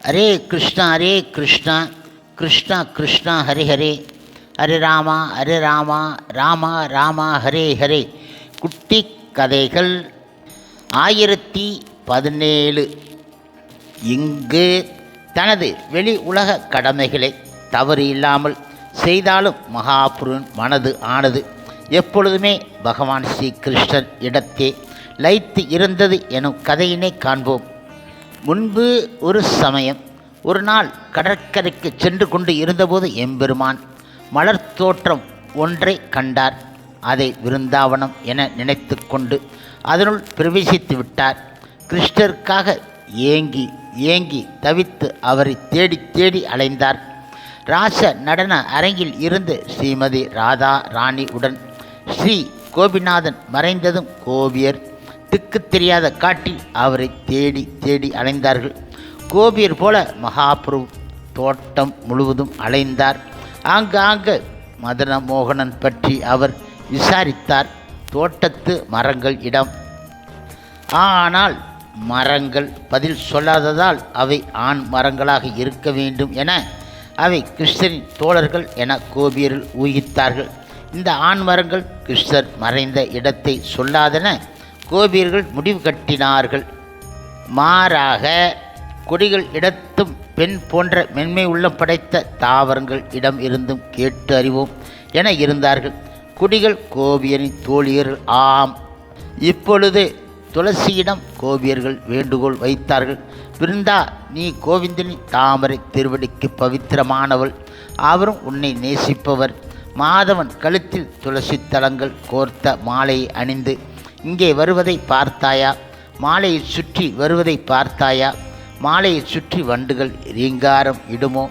ஹரே கிருஷ்ணா கிருஷ்ணா கிருஷ்ணா ஹரே ஹரே ஹரே ராமா ராமா ராமா ஹரே ஹரே. குட்டி கதைகள் 1017. இங்கு தனது வெளி உலக கடமைகளை தவறு இல்லாமல் செய்தாலும் மகாபுருவின் மனது ஆனது எப்பொழுதுமே பகவான் ஸ்ரீ கிருஷ்ணர் இடத்தே லயித்து இருந்தது எனும் கதையினை காண்போம். முன்பு ஒரு சமயம் ஒரு நாள் கடற்கரைக்கு சென்று கொண்டு இருந்தபோது எம்பெருமான் மலர் தோற்றம் ஒன்றை கண்டார். அதை விருந்தாவனம் என நினைத்து கொண்டு அதனுள் பிரவேசித்து விட்டார். கிருஷ்ணருக்காக ஏங்கி ஏங்கி தவித்து அவரை தேடி தேடி அலைந்தார். ராச நடன அரங்கில் இருந்து ஸ்ரீமதி ராதா ராணி உடன் ஸ்ரீ கோபிநாதன் மறைந்ததும் கோபியர் திக்கு தெரியாத காட்டில் அவரை தேடி தேடி அலைந்தார்கள். கோபியர் போல மகாபிரபு தோட்டம் முழுவதும் அலைந்தார். ஆங்காங்கு மதன மோகனன் பற்றி அவர் விசாரித்தார். தோட்டத்து மரங்கள் இடம், ஆனால் மரங்கள் பதில் சொல்லாததால் அவை ஆண் மரங்களாக இருக்க வேண்டும் என அவை கிருஷ்ணரின் தோழர்கள் என கோபியர்கள் ஊகித்தார்கள். இந்த ஆண் மரங்கள் கிருஷ்ணர் மறைந்த இடத்தை சொல்லாதென கோபியர்கள் முடிவு கட்டினார்கள். மாறாக கொடிகள் இடத்தும் பெண் போன்ற மென்மை உள்ளம் படைத்த தாவரங்கள் இடம் இருந்தும் கேட்டு அறிவோம் என இருந்தார்கள். கொடிகள் கோபியரின் தோழியர்கள் ஆம். இப்பொழுது துளசியிடம் கோபியர்கள் வேண்டுகோள் வைத்தார்கள். பிருந்தா, நீ கோவிந்தனின் தாமரை திருவடிக்கு பவித்திரமானவள், அவரும் உன்னை நேசிப்பவர். மாதவன் கழுத்தில் துளசி தலங்கள் கோர்த்த மாலையை அணிந்து இங்கே வருவதை பார்த்தாயா? மாலையை சுற்றி வருவதை பார்த்தாயா? மாலையை சுற்றி வண்டுகள் ரீங்காரம் இடுமோ?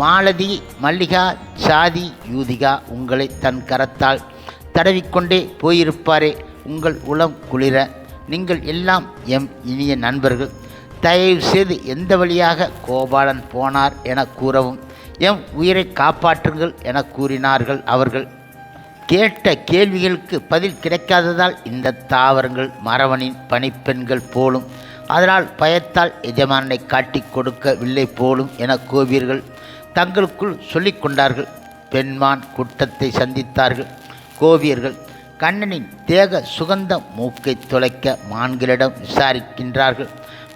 மாலதி, மல்லிகா, சாதி, யூதிகா உங்களை தன் கரத்தால் தடவிக்கொண்டே போயிருப்பாரே. உங்கள் உளம் குளிர. நீங்கள் எல்லாம் எம் இனிய நண்பர்கள். தயவு செய்து எந்த வழியாக கோபாலன் போனார் என கூறவும், எம் உயிரை காப்பாற்றுங்கள் என கூறினார்கள் அவர்கள். கேட்ட கேள்விகளுக்கு பதில் கிடைக்காததால் இந்த தாவரங்கள் மறவனின் பணிப்பெண்கள் போலும், அதனால் பயத்தால் எஜமானனை காட்டி கொடுக்கவில்லை போலும் என கோபியர்கள் தங்களுக்குள் சொல்லிக்கொண்டார்கள். பெண்மான் கூட்டத்தை சந்தித்தார்கள். கோபியர்கள் கண்ணனின் தேக சுகந்த மூக்கை தொலைக்க மான்களிடம் விசாரிக்கின்றார்கள்.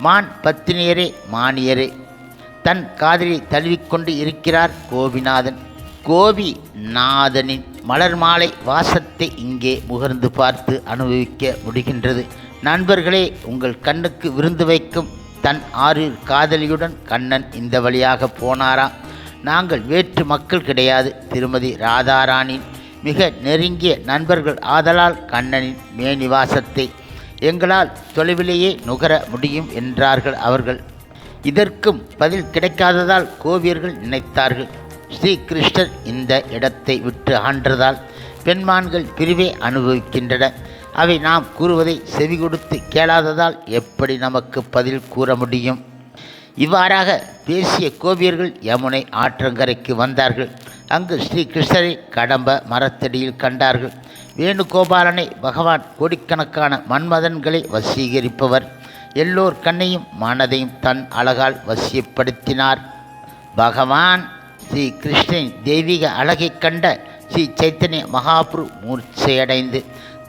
மான் பத்தினியரே, மானியரே, தன் காதலை தழுவிக்கொண்டு இருக்கிறார் கோபிநாதன். கோபிநாதனின் மலர் மாலை வாசத்தை இங்கே முகர்ந்து பார்த்து அனுபவிக்க முடிகின்றது. நண்பர்களே, உங்கள் கண்ணுக்கு விருந்து வைக்கும் தன் 6 காதலியுடன் கண்ணன் இந்த வழியாக போனாரா? நாங்கள் வேற்று மக்கள் கிடையாது. திருமதி ராதாராணியின் மிக நெருங்கிய நண்பர்கள் ஆதலால் கண்ணனின் மேனிவாசத்தை எங்களால் தொலைவிலேயே நுகர முடியும் என்றார்கள் அவர்கள். இதற்கும் பதில் கிடைக்காததால் கோபியர்கள் நினைத்தார்கள், ஸ்ரீ கிருஷ்ணர் இந்த இடத்தை விட்டு ஆன்றதால் பெண்மான்கள் பிரிவே அனுபவிக்கின்றன. அவை நாம் கூறுவதை செவி கொடுத்து கேளாததால் எப்படி நமக்கு பதில் கூற முடியும்? இவ்வாறாக பேசிய கோபியர்கள் யமுனை ஆற்றங்கரைக்கு வந்தார்கள். அங்கு ஸ்ரீ கிருஷ்ணரை கடம்ப மரத்தடியில் கண்டார்கள். வேணுகோபாலனை பகவான் கோடிக்கணக்கான மன்மதன்களை வசீகரிப்பவர். எல்லோர் கண்ணையும் மனதையும் தன் அழகால் வசியப்படுத்தினார். பகவான் ஸ்ரீ கிருஷ்ணனின் தெய்வீக அழகை கண்ட ஸ்ரீ சைத்தன்ய மகாபுரு மூர்ச்சையடைந்து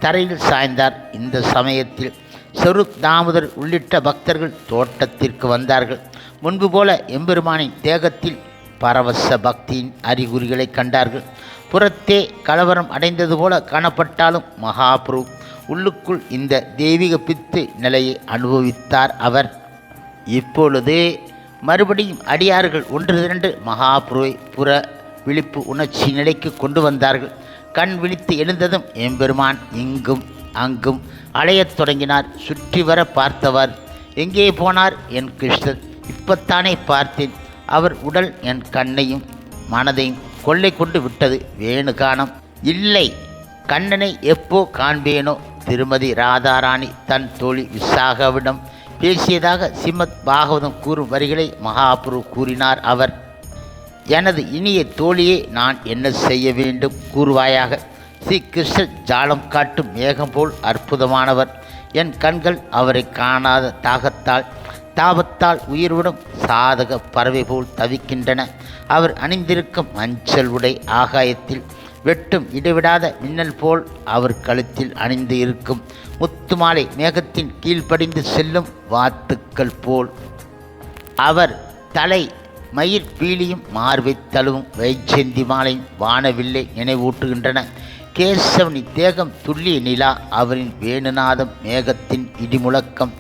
தரையில் சாய்ந்தார். இந்த சமயத்தில் சொரூப் தாமோதர் உள்ளிட்ட பக்தர்கள் தோட்டத்திற்கு வந்தார்கள். முன்பு போல எம்பெருமானின் தேகத்தில் பரவச பக்தியின் அறிகுறிகளை கண்டார்கள். புறத்தே கலவரம் அடைந்தது போல காணப்பட்டாலும் மகாபுரு உள்ளுக்குள் இந்த தெய்வீக பித்து நிலையை அனுபவித்தார் அவர். இப்பொழுது மறுபடியும் அடியார்கள் 1-2 மகாபுருவை புற விழிப்பு உணர்ச்சி நிலைக்கு கொண்டு வந்தார்கள். கண் விழித்து எழுந்ததும் எம்பெருமான் இங்கும் அங்கும் அலையத் தொடங்கினார். சுற்றி வர பார்த்தவர், எங்கே போனார் என் கிருஷ்ணர்? இப்பத்தானே பார்த்தேன். அவர் உடல் என் கண்ணையும் மனதையும் கொள்ளை கொண்டு விட்டது. வேணுகானம் இல்லை. கண்ணனை எப்போ காண்பேனோ? திருமதி ராதாராணி தன் தோழி விசாகாவிடம் பேசியதாக ஸ்ரீமத் பாகவதம் கூறும் வரிகளை மகாபுரு கூறினார் அவர். எனது இனிய தோழியே, நான் என்ன செய்ய வேண்டும் கூறுவாயாக? ஸ்ரீ கிருஷ்ணர் ஜாலம் காட்டும் மேகம் போல் அற்புதமானவர். என் கண்கள் அவரை காணாத தாகத்தால் தாபத்தால் உயிர்விடும் சாதக பறவை போல் தவிக்கின்றன. அவர் அணிந்திருக்கும் மஞ்சள் உடை ஆகாயத்தில் வெட்டும் இடைவிடாத மின்னல் போல் அவர் கழுத்தில் அணிந்து இருக்கும் முத்துமாலை மேகத்தின் கீழ்ப்படிந்து செல்லும் வாத்துக்கள் போல் அவர் தலை மயிர் பீலியும் மார்பை தழுவும் வைச்செந்தி மாலையும் வானவில்லை நினைவூட்டுகின்றன. கேசவனின் தேகம் துல்லிய நிலா, அவரின் வேணுநாதம் மேகத்தின் இடிமுழக்கம்.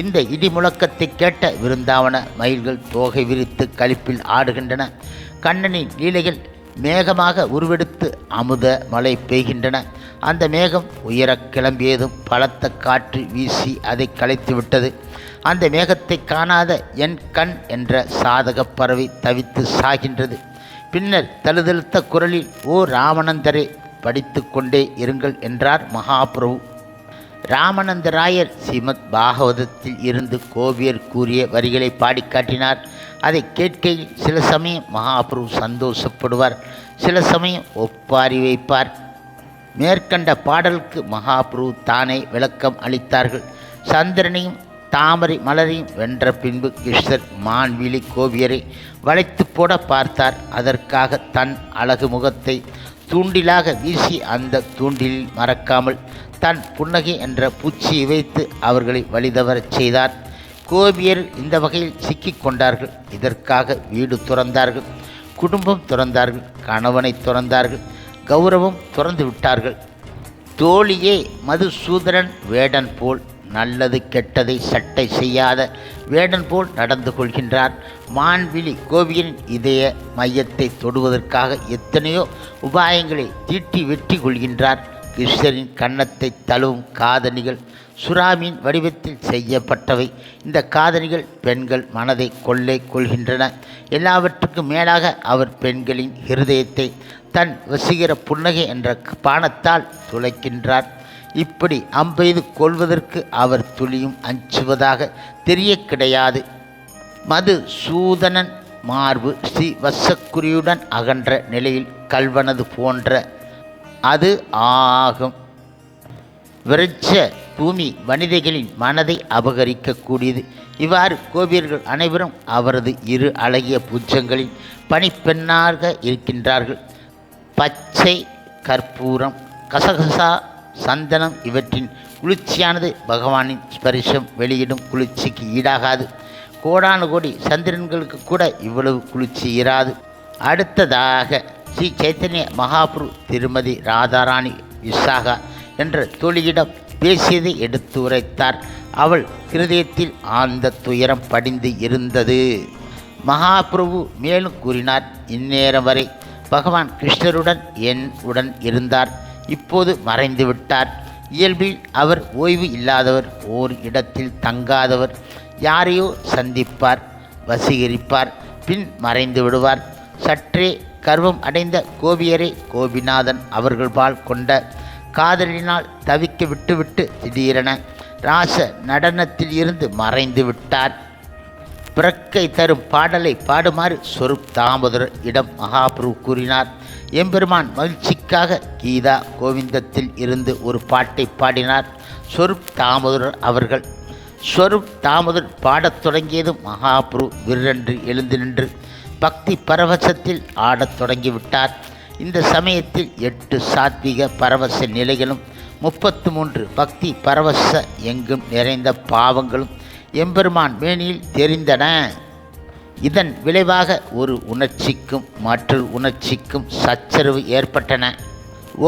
இந்த இடிமுழக்கத்தை கேட்ட விருந்தாவன மயில்கள் தோகை விரித்து களிப்பில் ஆடுகின்றன. கண்ணனின் லீலைகள் மேகமாக உருவெடுத்து அமுத மழை பெய்கின்றன. அந்த மேகம் உயரக் கிளம்பியதும் பலத்த காற்று வீசி அதை கலைத்து விட்டது. அந்த மேகத்தை காணாத என் கண் என்ற சாதக பறவை தவித்து சாகின்றது. பின்னர் தழுதழுத்த குரலில், ஓ ராமனந்தரே, படித்து கொண்டே இருங்கள் என்றார் மகாபிரபு. ராமனந்தராயர் ஸ்ரீமத் பாகவதத்தில் இருந்து கோபியர் கூறிய வரிகளை பாடி காட்டினார். அதை கேட்கையில் சில சமயம் மகாபிரபு சந்தோஷப்படுவார், சில சமயம் ஒப்பாரி வைப்பார். மேற்கண்ட பாடலுக்கு மகாபிரபு தானே விளக்கம் அளித்தார்கள். சந்திரனையும் தாமரை மலரையும் வென்ற பின்பு கிருஷ்ணர் மான்விழி கோபியரை வளைத்து போட பார்த்தார். அதற்காக தன் அழகு முகத்தை தூண்டிலாக வீசி அந்த தூண்டிலில் மறக்காமல் தன் புன்னகை என்ற பூச்சியை வைத்து அவர்களை வழிதவரச் செய்தார். கோபியர் இந்த வகையில் சிக்கிக் கொண்டார்கள். இதற்காக வீடு துறந்தார்கள், குடும்பம் துறந்தார்கள், கணவனை துறந்தார்கள், கௌரவம் துறந்து விட்டார்கள். தோழியே மதுசூதரன் வேடன் போல் நல்லது கெட்டதை சட்டை செய்யாத வேடன் போல் நடந்து கொள்கின்றார். மான்விழி கோபியரின் இதய மையத்தை தொடுவதற்காக எத்தனையோ உபாயங்களை தீட்டி வெற்றி கொள்கின்றார். கிருஷ்ணரின் கன்னத்தை தழுவும் காதணிகள் சுறாமியின் வடிவத்தில் செய்யப்பட்டவை. இந்த காதணிகள் பெண்கள் மனதை கொள்ளை கொள்கின்றன. எல்லாவற்றுக்கும் மேலாக அவர் பெண்களின் இருதயத்தை தன் வசீகர புன்னகை என்ற பானத்தால் துளைக்கின்றார். இப்படி அம்பெய்து கொள்வதற்கு அவர் துளியும் அஞ்சுவதாக தெரிய கிடையாது. மது சூதனன் மார்பு ஸ்ரீ வசக்குரியுடன் அகன்ற நிலையில் கல்வனது போன்ற அது ஆகும். விருட்ச பூமி வனிதைகளின் மனதை அபகரிக்கக்கூடியது. இவ்வாறு கோபியர்கள் அனைவரும் அவரது இரு அழகிய புஜங்களின் பணிப்பெண்ணாக இருக்கின்றார்கள். பச்சை கற்பூரம், கசகசா, சந்தனம் இவற்றின் குளிர்ச்சியானது பகவானின் ஸ்பரிசம் வெளியிடும் குளிர்ச்சிக்கு ஈடாகாது. கோடானு கோடி சந்திரன்களுக்கு கூட இவ்வளவு குளிர்ச்சி இராது. அடுத்ததாக ஸ்ரீ சைத்தன்ய மகாபுரு திருமதி ராதாராணி விசாகா என்ற தோழியிடம் பேசியதை எடுத்து உரைத்தார். அவள் இருதயத்தில் ஆழ்ந்த துயரம் படிந்து இருந்தது. மகாபிரபு மேலும் கூறினார், இந்நேரம் வரை பகவான் கிருஷ்ணருடன் என் உடன் இருந்தார், இப்போது மறைந்து விட்டார். இயல்பில் அவர் ஓய்வு இல்லாதவர், ஓர் இடத்தில் தங்காதவர். யாரையோ சந்திப்பார், வசீகரிப்பார், பின் மறைந்து விடுவார். சற்றே கர்வம் அடைந்த கோபியரை கோபிநாதன் அவர்கள்பால் கொண்ட காதலினால் தவிக்க விட்டுவிட்டு திடீரென ராச நடனத்தில் இருந்து மறைந்து விட்டார். பிறக்கை தரும் பாடலை பாடுமாறு ஸ்வரூப் தாமோதர் இடம் மகாபிரபு கூறினார். எம்பெருமான் மகிழ்ச்சிக்காக கீதா கோவிந்தத்தில் இருந்து ஒரு பாட்டை பாடினார் ஸ்வரூப் தாமோதர் அவர்கள். ஸ்வரூப் தாமோதர் பாடத் தொடங்கியதும் மகாபிரபு விற்றென்று எழுந்து நின்று பக்தி பரவசத்தில் ஆடத் தொடங்கிவிட்டார். இந்த சமயத்தில் 8 சாத்விக பரவச நிலைகளும் 33 பக்தி பரவச எங்கும் நிறைந்த பாவங்களும் எம்பெருமான் மேனியில் தெரிந்தன. இதன் விளைவாக ஒரு உணர்ச்சிக்கும் மற்றொரு உணர்ச்சிக்கும் சச்சரவு ஏற்பட்டன.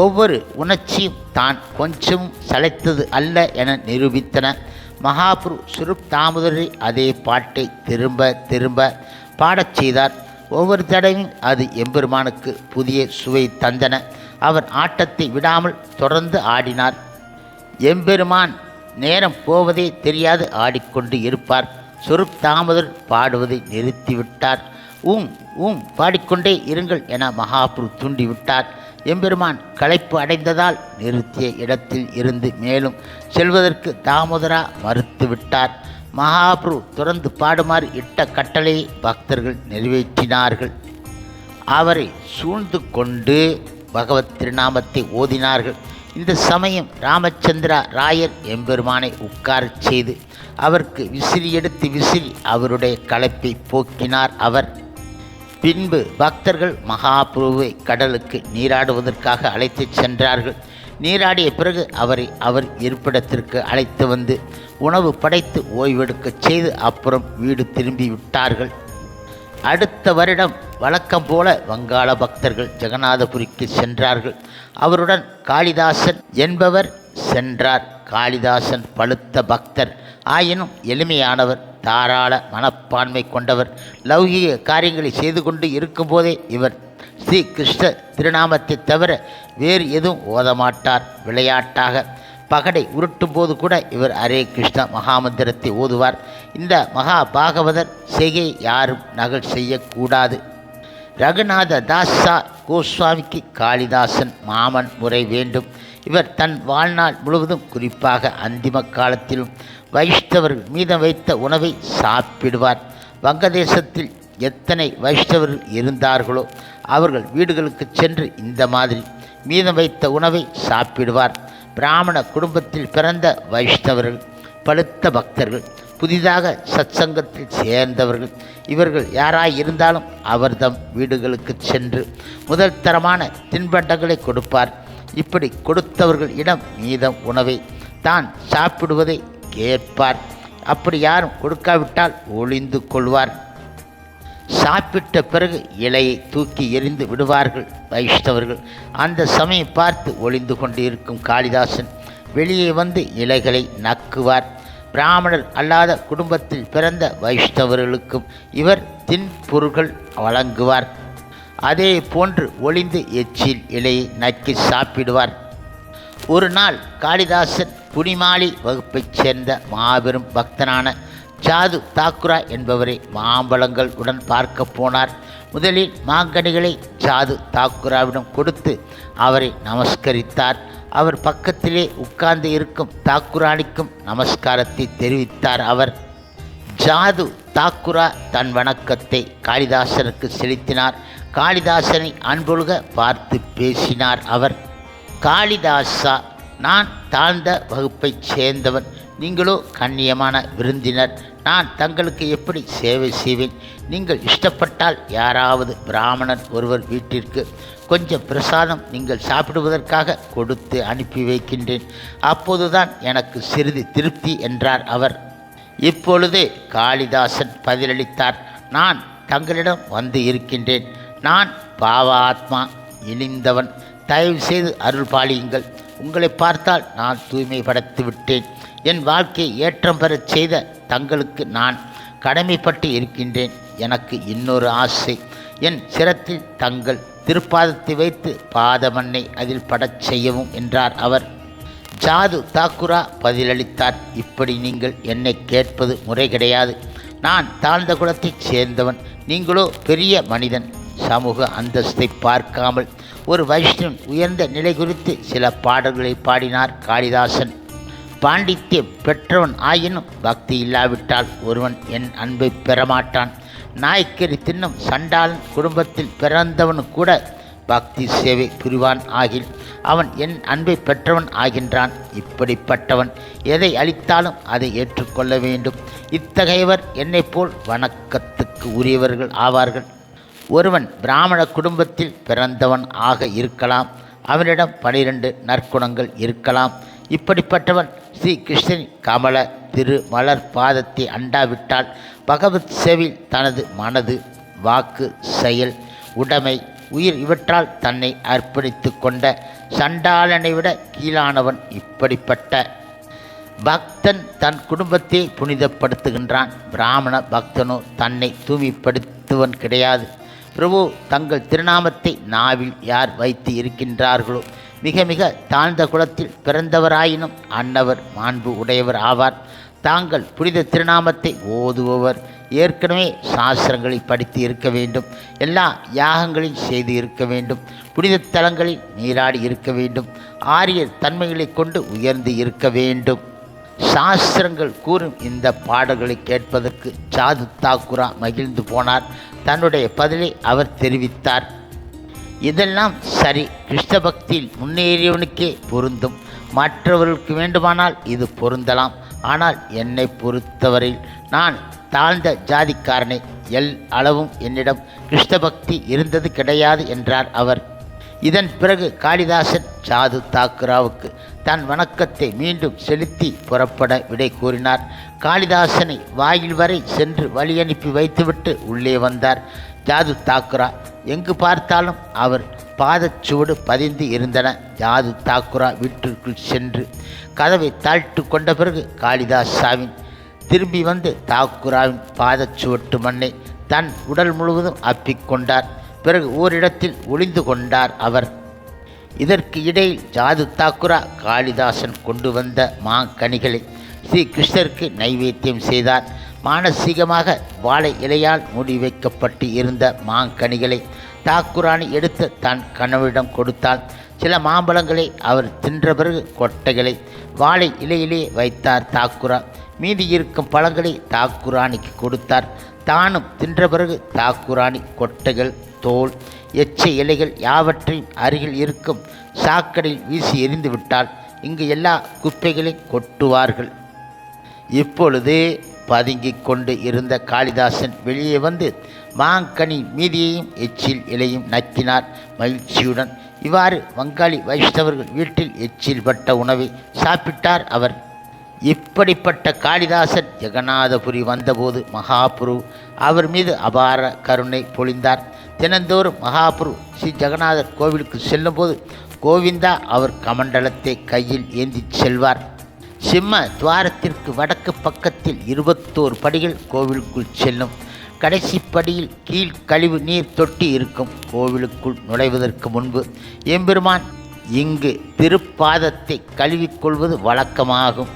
ஒவ்வொரு உணர்ச்சியும் தான் கொஞ்சமும் சளைத்தது அல்ல என நிரூபித்தன. மகாபுரு ஸ்வரூப் தாமோதரை அதே பாட்டை திரும்ப திரும்ப பாடச் செய்தார். ஒவ்வொரு தடவையும் அது எம்பெருமானுக்கு புதிய சுவை தந்தன. அவர் ஆட்டத்தை விடாமல் தொடர்ந்து ஆடினார். எம்பெருமான் நேரம் போவதே தெரியாது ஆடிக்கொண்டு இருப்பார். ஸ்வரூப் தாமோதர் பாடுவதை நிறுத்திவிட்டார். பாடிக்கொண்டே இருங்கள் என மகாபுரு தூண்டிவிட்டார். எம்பெருமான் களைப்பு அடைந்ததால் நிறுத்திய இடத்தில் இருந்து மேலும் செல்வதற்கு தாமோதரா மறுத்துவிட்டார். மகாபுரு தொடர்ந்து பாடுமாறு இட்ட கட்டளையை பக்தர்கள் நிறைவேற்றினார்கள். அவரை சூழ்ந்து கொண்டு பகவத் திருநாமத்தை ஓதினார்கள். இந்த சமயம் ராமச்சந்திரா ராயர் எம்பெருமானை உட்காரச் செய்து அவருக்கு விசிறி எடுத்து விசிறி அவருடைய களைப்பை போக்கினார் அவர். பின்பு பக்தர்கள் மகாபிரபுவை கடலுக்கு நீராடுவதற்காக அழைத்துச் சென்றார்கள். நீராடிய பிறகு அவரை அவர் இருப்பிடத்திற்கு அழைத்து வந்து உணவு படைத்து ஓய்வெடுக்கச் செய்து அப்புறம் வீடு திரும்பி விட்டார்கள். அடுத்த வருடம் வழக்கம் போல வங்காள பக்தர்கள் ஜெகநாதபுரிக்கு சென்றார்கள். அவருடன் காளிதாசன் என்பவர் சென்றார். காளிதாசன் பழுத்த பக்தர், ஆயினும் எளிமையானவர், தாராள மனப்பான்மை கொண்டவர். லௌகிக காரியங்களை செய்து கொண்டு இருக்கும்போதே இவர் ஸ்ரீ கிருஷ்ண திருநாமத்தை தவிர வேறு எதுவும் ஓதமாட்டார். விளையாட்டாக பகடை உருட்டும் போது கூட இவர் ஹரே கிருஷ்ண மகாமந்திரத்தை ஓதுவார். இந்த மகா பாகவதர் செய்கை யாரும் நகல் செய்யக்கூடாது. ரகுநாத தாஸா கோஸ்வாமிக்கு காளிதாசன் மாமன் முறை வேண்டும். இவர் தன் வாழ்நாள் முழுவதும், குறிப்பாக அந்திம காலத்திலும் வைஷ்ணவர்கள் மீதம் வைத்த உணவை சாப்பிடுவார். வங்கதேசத்தில் எத்தனை வைஷ்ணவர்கள் இருந்தார்களோ அவர்கள் வீடுகளுக்கு சென்று இந்த மாதிரி மீதம் வைத்த உணவை சாப்பிடுவார். பிராமண குடும்பத்தில் பிறந்த வைஷ்ணவர்கள், பழுத்த பக்தர்கள், புதிதாக சத்சங்கத்தில் சேர்ந்தவர்கள், இவர்கள் யாராய் இருந்தாலும் அவர்தம் வீடுகளுக்கு சென்று முதல் தரமான தின்பண்டங்களை கொடுப்பார். இப்படி கொடுத்தவர்கள் இடம் மீதம் உணவை தான் சாப்பிடுவதை கேட்பார். அப்படி யாரும் கொடுக்காவிட்டால் ஒளிந்து கொள்வார். சாப்பிட்ட பிறகு இலையை தூக்கி எறிந்து விடுவார்கள் வைஷ்ணவர்கள். அந்த சமயம் பார்த்து ஒளிந்து கொண்டு இருக்கும் காளிதாசன் வெளியே வந்து இலைகளை நக்குவார். பிராமணர் அல்லாத குடும்பத்தில் பிறந்த வைஷ்ணவர்களுக்கும் இவர் தின்பொருள்கள் வழங்குவார். அதே போன்று ஒளிந்து எச்சில் இலையை நக்கி சாப்பிடுவார். ஒரு நாள் காளிதாசன் புனிமாலி வகுப்பைச் சேர்ந்த மாபெரும் பக்தனான ஜாது தாக்குரா என்பவரை மாம்பழங்கள் உடன் பார்க்க போனார். முதலில் மாங்கனிகளை ஜாது தாக்குராவிடம் கொடுத்து அவரை நமஸ்கரித்தார். அவர் பக்கத்திலே உட்கார்ந்து இருக்கும் தாக்குராணிக்கும் நமஸ்காரத்தை தெரிவித்தார். அவர் ஜாது தாக்குரா தன் வணக்கத்தை காளிதாசனுக்கு செலுத்தினார். காளிதாசனை அன்பொழுக பார்த்து பேசினார். அவர், காளிதாசா, நான் தாழ்ந்த வகுப்பைச் சேர்ந்தவன், நீங்களோ கண்ணியமான விருந்தினர். நான் தங்களுக்கு எப்படி சேவை செய்வேன்? நீங்கள் இஷ்டப்பட்டால் யாராவது பிராமணன் ஒருவர் வீட்டிற்கு கொஞ்சம் பிரசாதம் நீங்கள் சாப்பிடுவதற்காக கொடுத்து அனுப்பி வைக்கின்றேன். அப்போதுதான் எனக்கு சிறிது திருப்தி என்றார் அவர். இப்பொழுது காளிதாசன் பதிலளித்தார், நான் தங்களிடம் வந்து இருக்கின்றேன். நான் பாவாத்மா, இழிந்தவன். தயவு செய்து அருள் பாலியுங்கள். உங்களை பார்த்தால் நான் தூய்மைப்படுத்தி விட்டேன். என் வாழ்க்கையை ஏற்றம் பெறச் செய்த தங்களுக்கு நான் கடமைப்பட்டு இருக்கின்றேன். எனக்கு இன்னொரு ஆசை, என் சிரத்தில் தங்கள் திருப்பாதத்தை வைத்து பாதமண்ணை அதில் படச் செய்யவும் என்றார் அவர். ஜாது தாக்குரா பதிலளித்தார், இப்படி நீங்கள் என்னை கேட்பது முறை கிடையாது. நான் தாழ்ந்த குலத்தைச் சேர்ந்தவன், நீங்களோ பெரிய மனிதன். சமூக அந்தஸ்தை பார்க்காமல் ஒரு வைஷ்ணவன் உயர்ந்த நிலை குறித்து சில பாடல்களை பாடினார் காளிதாசன். பாண்டித்யம் பெற்றவன் ஆயினும் பக்தி இல்லாவிட்டால் ஒருவன் என் அன்பை பெறமாட்டான். நாய்க்கறி தின்னும் சண்டாளன் குடும்பத்தில் பிறந்தவனு கூட பக்தி சேவை புரிவான் ஆகில் அவன் என் அன்பை பெற்றவன் ஆகின்றான். இப்படிப்பட்டவன் எதை அளித்தாலும் அதை ஏற்றுக்கொள்ள வேண்டும். இத்தகையவர் என்னைப் போல் வணக்கத்துக்கு உரியவர்கள் ஆவார்கள். ஒருவன் பிராமண குடும்பத்தில் பிறந்தவன் ஆக இருக்கலாம். அவனிடம் 12 நற்குணங்கள் இருக்கலாம். இப்படிப்பட்டவன் ஸ்ரீ கிருஷ்ணன் கமல திரு மலர் பாதத்தை அண்டாவிட்டால் பகவத் சேவையில் தனது மனது, வாக்கு, செயல், உடைமை, உயிர் இவற்றால் தன்னை அர்ப்பணித்து கொண்ட சண்டாளனை விட கீழானவன். இப்படிப்பட்ட பக்தன் தன் குடும்பத்தை புனிதப்படுத்துகின்றான். பிராமண பக்தனோ தன்னை தூய்மைப்படுத்துவன் கிடையாது. பிரபு தங்கள் திருநாமத்தை நாவில் யார் வைத்து இருக்கின்றார்களோ மிக மிக தாழ்ந்த குலத்தில் பிறந்தவராயினும் அன்னவர் மாண்பு உடையவர் ஆவார். தாங்கள் புனித திருநாமத்தை ஓதுபவர் ஏற்கனவே சாஸ்திரங்களை படித்து இருக்க வேண்டும். எல்லா யாகங்களையும் செய்து இருக்க வேண்டும். புனித தலங்களில் நீராடி இருக்க வேண்டும். ஆரியர் தன்மைகளை கொண்டு உயர்ந்து இருக்க வேண்டும். சாஸ்திரங்கள் கூறும் இந்த பாடல்களை கேட்பதற்கு ஜாது தாக்குரா மகிழ்ந்து போனார். தன்னுடைய பதிலை அவர் தெரிவித்தார். இதெல்லாம் சரி, கிருஷ்ண பக்தியில் முன்னேறியவனுக்கே பொருந்தும். மற்றவர்களுக்கு வேண்டுமானால் இது பொருந்தலாம். ஆனால் என்னை பொறுத்தவரையில் நான் தாழ்ந்த ஜாதிக்காரனை, அளவும் என்னிடம் கிருஷ்ண பக்தி இருந்தது கிடையாது என்றார் அவர். இதன் பிறகு காளிதாசன் ஜாது தாக்குராவுக்கு தன் வணக்கத்தை மீண்டும் செலுத்தி புறப்பட விடை கூறினார். காளிதாசனை வாயில் வரை சென்று வழி அனுப்பி வைத்துவிட்டு உள்ளே வந்தார். ஜாது தாக்குரா எங்கு பார்த்தாலும் அவர் பாதச்சுவடு பதிந்து இருந்தன. ஜாது தாக்குரா வீட்டிற்குள் சென்று கதவை தாழ்த்து கொண்ட பிறகு காளிதாசாவின் திரும்பி வந்து தாக்குராவின் பாதச்சுவட்டு மண்ணை தன் உடல் முழுவதும் அப்பிக்கொண்டார். பிறகு ஓரிடத்தில் ஒளிந்து கொண்டார் அவர். இதற்கு இடையில் ஜாது தாக்குரா காளிதாசன் கொண்டு வந்த மாங்கனிகளை ஸ்ரீ கிருஷ்ணருக்கு நைவேத்தியம் செய்தார். மானசீகமாக வாழை இலையால் மூடி வைக்கப்பட்டு இருந்த மாங்கனிகளை தாக்குராணி எடுத்து தன் கணவரிடம் கொடுத்தாள். சில மாம்பழங்களை அவர் தின்ற பிறகு கொட்டைகளை வாழை இலையிலே வைத்தார் தாக்குரா. மீதி இருக்கும் பழங்களை தாக்குராணிக்கு கொடுத்தார். தானும் தின்ற பிறகு தாக்குராணி கொட்டைகள், தோல், எச்சை இலைகள் யாவற்றையும் அருகில் இருக்கும் சாக்கடையில் வீசி எறிந்து விட்டால் இங்கு எல்லா குப்பைகளையும் கொட்டுவார்கள். இப்பொழுது பதுங்கிக் கொண்டு இருந்த காளிதாசன் வெளியே வந்து மாங்கனி மீதியையும் எச்சில் இலையும் நக்கினார் மகிழ்ச்சியுடன். இவ்வாறு வங்காளி வைஷ்ணவர்கள் வீட்டில் எச்சில் பட்ட உணவை சாப்பிட்டார் அவர். இப்படிப்பட்ட காளிதாசன் ஜெகநாதபுரி வந்தபோது மகாபுரு அவர் மீது அபார கருணை பொழிந்தார். தினந்தோறும் மகாபுரு ஸ்ரீ ஜெகநாதர் கோவிலுக்கு செல்லும்போது கோவிந்தா அவர் கமண்டலத்தை கையில் ஏந்தி செல்வார். சிம்ம துவாரத்திற்கு வடக்கு பக்கத்தில் 21 படிகள் கோவிலுக்குள் செல்லும். கடைசி படியில் கீழ் கழிவு நீர் தொட்டி இருக்கும். கோவிலுக்குள் நுழைவதற்கு முன்பு எம்பெருமான் இங்கு திருப்பாதத்தை கழுவிக்கொள்வது வழக்கமாகும்.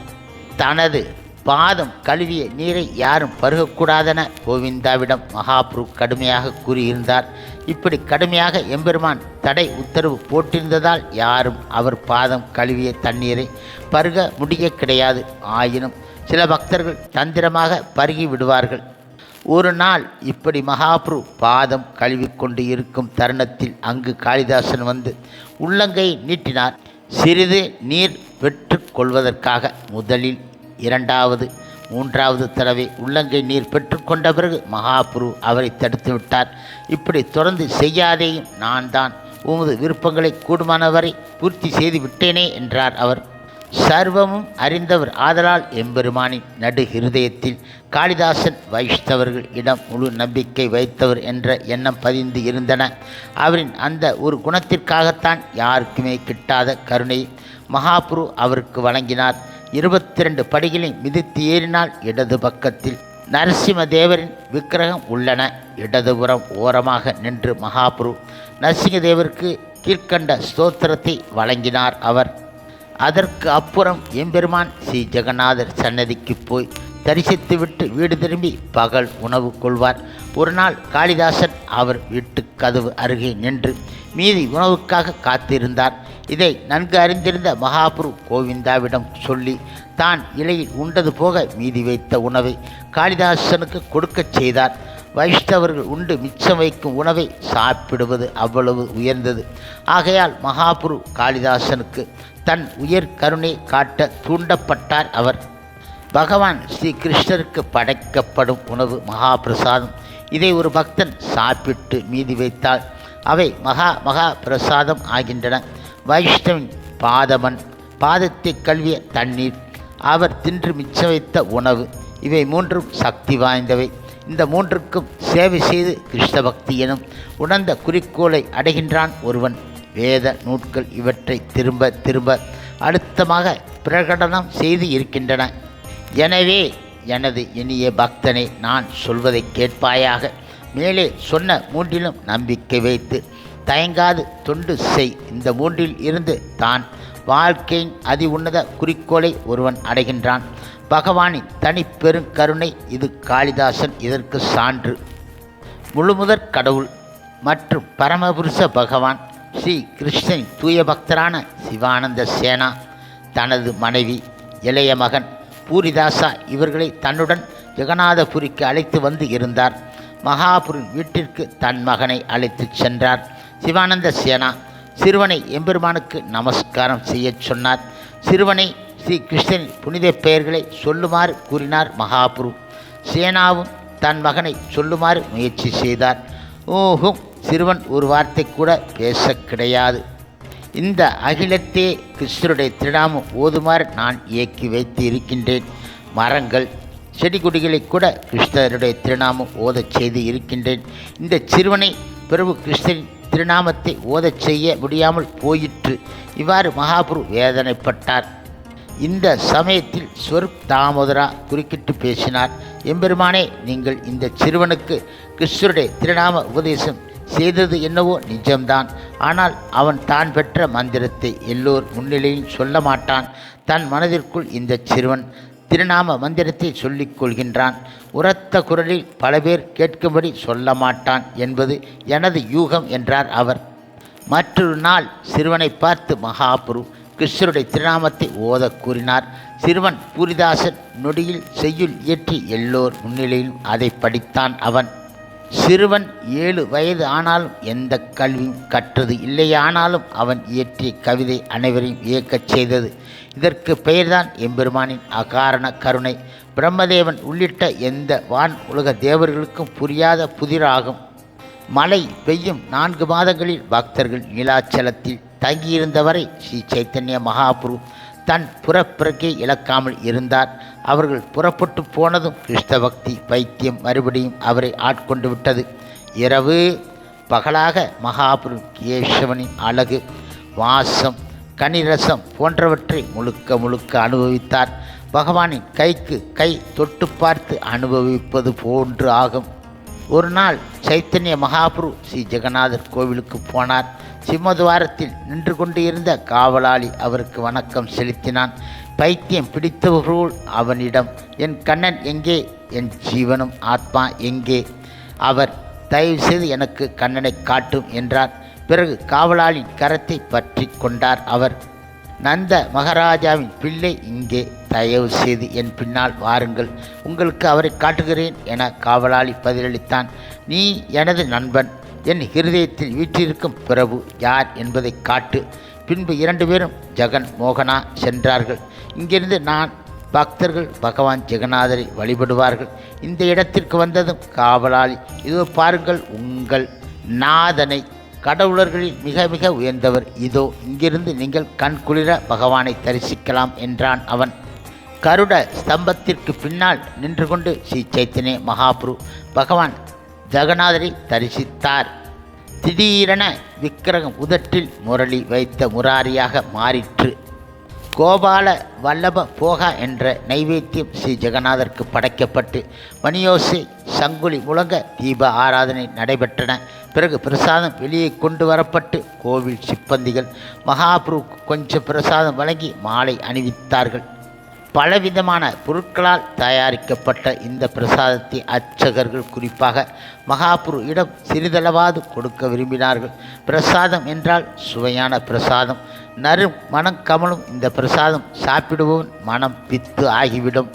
தனது பாதம் கழுவிய நீரை யாரும் பருகக்கூடாதென கோவிந்தாவிடம் மகாபுரு கடுமையாக கூறியிருந்தார். இப்படி கடுமையாக எம்பெருமான் தடை உத்தரவு போட்டிருந்ததால் யாரும் அவர் பாதம் கழுவிய தண்ணீரை பருக முடிய கிடையாது. ஆயினும் சில பக்தர்கள் தந்திரமாக பருகி விடுவார்கள். ஒரு நாள் இப்படி மகாபுரு பாதம் கழுவிக்கொண்டு இருக்கும் தருணத்தில் அங்கு காளிதாசன் வந்து உள்ளங்கை நீட்டினார். சிறிது நீர் பெற்று கொள்வதற்காக முதலில் 2வது 3வது தடவை உள்ளங்கை நீர் பெற்றுக்கொண்ட பிறகு மகாபுரு அவரை தடுத்து விட்டார். இப்படி தொடர்ந்து செய்யாதேயும், நான் தான் உமது விருப்பங்களை கூடுமானவரை பூர்த்தி செய்து விட்டேனே என்றார் அவர். சர்வமும் அறிந்தவர் ஆதலால் எம்பெருமானின் நடு ஹிருதயத்தில் காளிதாசன் வைஷ்ணவர்கள் இடம் முழு நம்பிக்கை வைத்தவர் என்ற எண்ணம் பதிந்து இருந்தன. அவரின் அந்த ஒரு குணத்திற்காகத்தான் யாருக்குமே கிட்டாத கருணை மகாபுரு அவருக்கு வழங்கினார். 22 படிகளை மிதித்து ஏறினால் இடது பக்கத்தில் நரசிம்மதேவரின் விக்கிரகம் உள்ளன. இடதுபுறம் ஓரமாக நின்று மகாபுரு நரசிம்மதேவருக்கு கீழ்கண்ட ஸ்தோத்திரத்தை வழங்கினார் அவர். அதற்கு அப்புறம் எம்பெருமான் ஸ்ரீ ஜெகநாதர் சன்னதிக்கு போய் தரிசித்துவிட்டு வீடு திரும்பி பகல் உணவு கொள்வார். ஒரு நாள் காளிதாசன் அவர் வீட்டு கதவு அருகே நின்று மீதி உணவுக்காக காத்திருந்தார். இதை நன்கு அறிந்திருந்த மகாபுரு கோவிந்தாவிடம் சொல்லி தான் இலையில் உண்டது போக மீதி வைத்த உணவை காளிதாசனுக்கு கொடுக்கச் செய்தார். வைஷ்ணவர்கள் உண்டு மிச்சம் வைக்கும் உணவை சாப்பிடுவது அவ்வளவு உயர்ந்தது. ஆகையால் மகாபுரு காளிதாசனுக்கு தன் உயர் கருணை காட்ட தூண்டப்பட்டார் அவர். பகவான் ஸ்ரீ கிருஷ்ணருக்கு படைக்கப்படும் உணவு மகாபிரசாதம். இதை ஒரு பக்தன் சாப்பிட்டு மீதி வைத்தால் அவை மகா பிரசாதம் ஆகின்றன. வைஷ்ணவின் பாதமன், பாதத்தை கழுவிய தண்ணீர், அவர் தின்று மிச்சம் வைத்த உணவு, இவை 3ம் சக்தி வாய்ந்தவை. இந்த 3க்கும் சேவை செய்து கிருஷ்ண பக்தி எனும் உணர்ந்த குறிக்கோளை அடைகின்றான் ஒருவன். வேத நூட்கள் இவற்றை திரும்ப திரும்ப அழுத்தமாக பிரகடனம் செய்து இருக்கின்றன. எனவே எனது இனிய பக்தனை, நான் சொல்வதை கேட்பாயாக. மேலே சொன்ன 3லும் நம்பிக்கை வைத்து தயங்காது தொண்டு செய். இந்த 3ல் இருந்து தான் வாழ்க்கையின் அதி உன்னத குறிக்கோளை ஒருவன் அடைகின்றான். பகவானின் தனிப்பெருங்கருணை இது. காளிதாசன் இதற்கு சான்று. முழுமுதற் கடவுள் மற்றும் பரமபுருஷ பகவான் ஸ்ரீ கிருஷ்ணனின் தூய பக்தரான சிவானந்த சேனா தனது மனைவி, இளைய மகன் பூரிதாசா இவர்களை தன்னுடன் ஜெகநாதபுரிக்கு அழைத்து வந்து இருந்தார். மகாபுரின் வீட்டிற்கு தன் மகனை அழைத்து சென்றார். சிவானந்த சேனா சிறுவனை எம்பெருமானுக்கு நமஸ்காரம் செய்ய சொன்னார். சிறுவனை ஸ்ரீ கிருஷ்ணனின் புனித பெயர்களை சொல்லுமாறு கூறினார் மகாபுரு. சேனாவும் தன் மகனை சொல்லுமாறு முயற்சி செய்தார். ஓஹும் சிறுவன் ஒரு வார்த்தை கூட பேச கிடையாது. இந்த அகிலத்தே கிருஷ்ணருடைய திருநாமம் ஓதுமாறு நான் இயக்கி வைத்து இருக்கின்றேன். மரங்கள் செடி கொடிகளை கூட கிருஷ்ணருடைய திருநாமம் ஓதச் செய்து இருக்கின்றேன். இந்த சிறுவனை பிரபு கிருஷ்ணரின் திருநாமத்தை ஓதச் செய்ய முடியாமல் போயிற்று. இவ்வாறு மகாபுரு வேதனைப்பட்டார். இந்த சமயத்தில் ஸ்வரூப் தாமோதரா குறுக்கிட்டு பேசினார். எம்பெருமானே, நீங்கள் இந்த சிறுவனுக்கு கிருஷ்ணருடைய திருநாம உபதேசம் செய்தது என்னவோ நிஜம்தான். ஆனால் அவன் தான் பெற்ற மந்திரத்தை எல்லோர் முன்னிலையில் சொல்ல மாட்டான். தன் மனதிற்குள் இந்த சிறுவன் திருநாம மந்திரத்தை சொல்லிக் கொள்கின்றான். உரத்த குரலில் பல பேர் கேட்கும்படி சொல்ல மாட்டான் என்பது எனது யூகம் என்றார் அவர். மற்றொரு நாள் சிறுவனை பார்த்து மகாபுரு கிருஷ்ணருடைய திருநாமத்தை ஓத கூறினார். சிறுவன் பூரிதாசன் நொடியில் செய்யுள் இயற்றி எல்லோர் முன்னிலையிலும் அதை படித்தான். அவன் சிறுவன் 7 வயது ஆனாலும் எந்த கல்வியும் கற்றது இல்லையானாலும் அவன் இயற்றிய கவிதை அனைவரையும் வியக்கச் செய்தது. இதற்கு பெயர்தான் எம்பெருமானின் அகாரண கருணை. பிரம்மதேவன் உள்ளிட்ட எந்த வான் உலக தேவர்களுக்கும் புரியாத புதிராகும். மழை பெய்யும் 4 மாதங்களில் பக்தர்கள் நீலாச்சலத்தில் தங்கியிருந்தவரை ஸ்ரீ சைத்தன்ய மகாபுரு தன் புறப்பிறக்கை இழக்காமல் இருந்தார். அவர்கள் புறப்பட்டு போனதும் கிருஷ்ண பக்தி பைத்தியம் மறுபடியும் அவரை ஆட்கொண்டு விட்டது. இரவு பகலாக மகாபுரு கேசவனின் அழகு, வாசம், கனிரசம் போன்றவற்றை முழுக்க முழுக்க அனுபவித்தார். பகவானின் கைக்கு கை தொட்டு பார்த்து அனுபவிப்பது போன்று ஆகும். ஒரு நாள் சைத்தன்ய மகாபுரு ஸ்ரீ ஜெகநாதர் கோவிலுக்கு போனார். சிம்மதுவாரத்தில் நின்று கொண்டு இருந்த காவலாளி அவருக்கு வணக்கம் செலுத்தினான். பைத்தியம் பிடித்தவர்கள் அவனிடம், என் கண்ணன் எங்கே, என் ஜீவனும் ஆத்மா எங்கே, அவர் தயவு செய்து எனக்கு கண்ணனை காட்டும் என்றார். பிறகு காவலாளின் கரத்தை பற்றி கொண்டார் அவர். நந்த மகாராஜாவின் பிள்ளை இங்கே, தயவு செய்து என் பின்னால் வாருங்கள், உங்களுக்கு அவரை காட்டுகிறேன் என காவலாளி பதிலளித்தான். நீ எனது நண்பன், என் ஹிருதயத்தில் வீற்றிருக்கும் பிரபு யார் என்பதை காட்டு. பின்பு 2 பேரும் ஜெகன் மோகனா சென்றார்கள். இங்கிருந்து பக்தர்கள் பகவான் ஜெகநாதரை வழிபடுவார்கள். இந்த இடத்திற்கு வந்ததும் காவலாளி, இதோ பாருங்கள் உங்கள் நாதனை, கடவுளர்களில் மிக மிக உயர்ந்தவர், இதோ இங்கிருந்து நீங்கள் கண்குளிர பகவானை தரிசிக்கலாம் என்றான் அவன். கருட ஸ்தம்பத்திற்கு பின்னால் நின்று கொண்டு ஸ்ரீ சைத்தன்ய மகாபுரு பகவான் ஜெகநாதரை தரிசித்தார். திடீரென விக்கிரகம் உதட்டில் முரளி வைத்த முராரியாக மாறிற்று. கோபால வல்லப போகா என்ற நைவேத்தியம் ஸ்ரீ ஜெகநாதருக்கு படைக்கப்பட்டு மணியோசை சங்குலி முழங்க தீப ஆராதனை நடைபெற்றன. பிறகு பிரசாதம் வெளியே கொண்டு வரப்பட்டு கோவில் சிப்பந்திகள் மகாபுருக்கு கொஞ்சம் பிரசாதம் வழங்கி மாலை அணிவித்தார்கள். பலவிதமான பொருட்களால் தயாரிக்கப்பட்ட இந்த பிரசாதத்தை அர்ச்சகர்கள் குறிப்பாக மகாபுரு இடம் சிறிதளவாது கொடுக்க விரும்பினார்கள். பிரசாதம் என்றால் சுவையான பிரசாதம், நறும் மனம் கமலும் இந்த பிரசாதம் சாப்பிடுவோன் மனம் பித்து ஆகிவிடும்.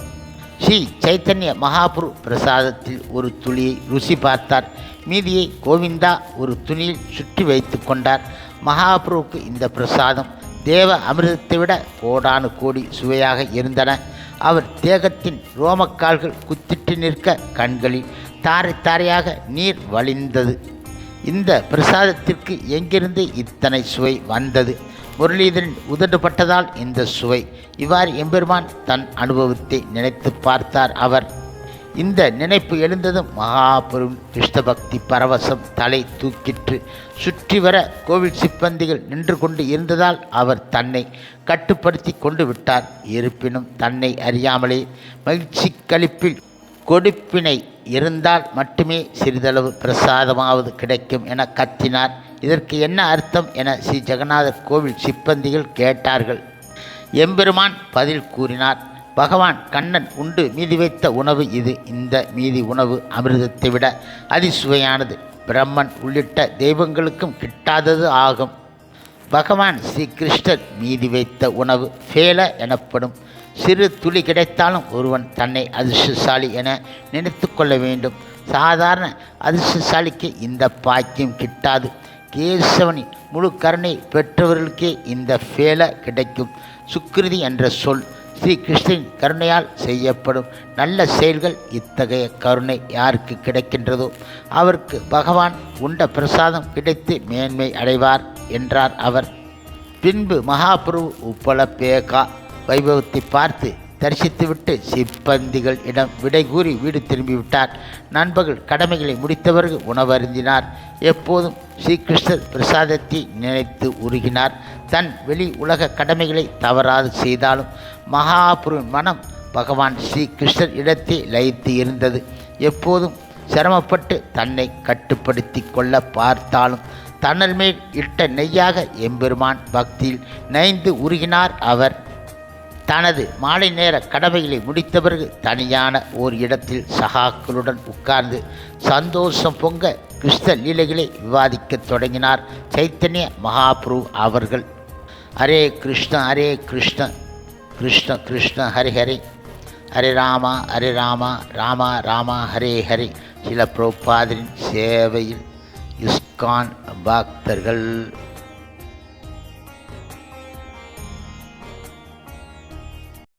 ஸ்ரீ சைத்தன்ய மகாபுரு பிரசாதத்தில் ஒரு துளியை ருசி பார்த்தார். மீதியை கோவிந்தா ஒரு துணியில் சுற்றி வைத்து கொண்டார். மகாபுருவுக்கு இந்த பிரசாதம் தேவ அமிர்தத்தை விட கோடானு கோடி சுவையாக இருந்தன. அவர் தேகத்தின் ரோமக்கால்கள் குத்திட்டு நிற்க கண்களில் தாரை தாரையாக நீர் வழிந்தது. இந்த பிரசாதத்திற்கு எங்கிருந்து இத்தனை சுவை வந்தது? முரளிதரன் உதடுபட்டதால் இந்த சுவை. இவ்வாறு எம்பெருமான் தன் அனுபவத்தை நினைத்து பார்த்தார் அவர். இந்த நினைப்பு எழுந்ததும் மகாபுரு கிருஷ்ண பக்தி பரவசம் தலை தூக்கிற்று. சுற்றி வர கோவில் சிப்பந்திகள் நின்று கொண்டு இருந்ததால் அவர் தன்னை கட்டுப்படுத்தி கொண்டு விட்டார். இருப்பினும் தன்னை அறியாமலே மகிழ்ச்சி களிப்பில் கொடுப்பினை இருந்தால் மட்டுமே சிறிதளவு பிரசாதமாவது கிடைக்கும் என கத்தினார். இதற்கு என்ன அர்த்தம் என ஸ்ரீ ஜெகநாதர் கோவில் சிப்பந்திகள் கேட்டார்கள். எம்பெருமான் பதில் கூறினார். பகவான் கண்ணன் உண்டு மீதி வைத்த உணவு இது. இந்த மீதி உணவு அமிர்தத்தை விட அதிசுவையானது, பிரம்மன் உள்ளிட்ட தெய்வங்களுக்கும் கிட்டாதது ஆகும். பகவான் ஸ்ரீ கிருஷ்ணர் மீதி வைத்த உணவு ஃபேல எனப்படும். சிறு துளி கிடைத்தாலும் ஒருவன் தன்னை அதிர்ஷ்டசாலி என நினைத்து கொள்ள வேண்டும். சாதாரண அதிர்ஷ்டசாலிக்கு இந்த பாக்கியம் கிட்டாது. கேசவனின் முழு கருணை பெற்றவர்களுக்கே இந்த ஃபேல கிடைக்கும். சுக்கிருதி என்ற சொல் ஸ்ரீ கிருஷ்ணன் கருணையால் செய்யப்படும் நல்ல செயல்கள். இத்தகைய கருணை யாருக்கு கிடைக்கின்றதோ அவருக்கு பகவான் உண்ட பிரசாதம் கிடைத்து மேன்மை அடைவார் என்றார் அவர். பின்பு மகாபிரபு உப்பளப்பேகா வைபவத்தை பார்த்து தரிசித்துவிட்டு சிப்பந்திகள் இடம் விடை கூறி வீடு திரும்பிவிட்டார். நண்பர்கள் கடமைகளை முடித்தவர்கள் உணவருந்தினார். எப்போதும் ஸ்ரீகிருஷ்ணர் பிரசாதத்தை நினைத்து உருகினார். தன் வெளி உலக கடமைகளை தவறாது செய்தாலும் மகாபுருவின் மனம் பகவான் ஸ்ரீகிருஷ்ணர் இடத்தை லயித்து இருந்தது. எப்போதும் சிரமப்பட்டு தன்னை கட்டுப்படுத்தி கொள்ள பார்த்தாலும் தன்னல் மேல் இட்ட நெய்யாக எம்பெருமான் பக்தியில் நைந்து உருகினார் அவர். தனது மாலை நேர கடமைகளை முடித்த பிறகு தனியான ஓர் இடத்தில் சகாக்களுடன் உட்கார்ந்து சந்தோஷம் பொங்க கிருஷ்ண லீலைகளை விவாதிக்கத் தொடங்கினார் சைத்தன்ய மகாபிரபு அவர்கள். ஹரே கிருஷ்ண கிருஷ்ண கிருஷ்ண ஹரி ஹரி, ஹரே ராமா ராமா ராமா ஹரே ஹரி. சில பிரபுபாதரின் சேவையில் இஸ்கான் பக்தர்கள்.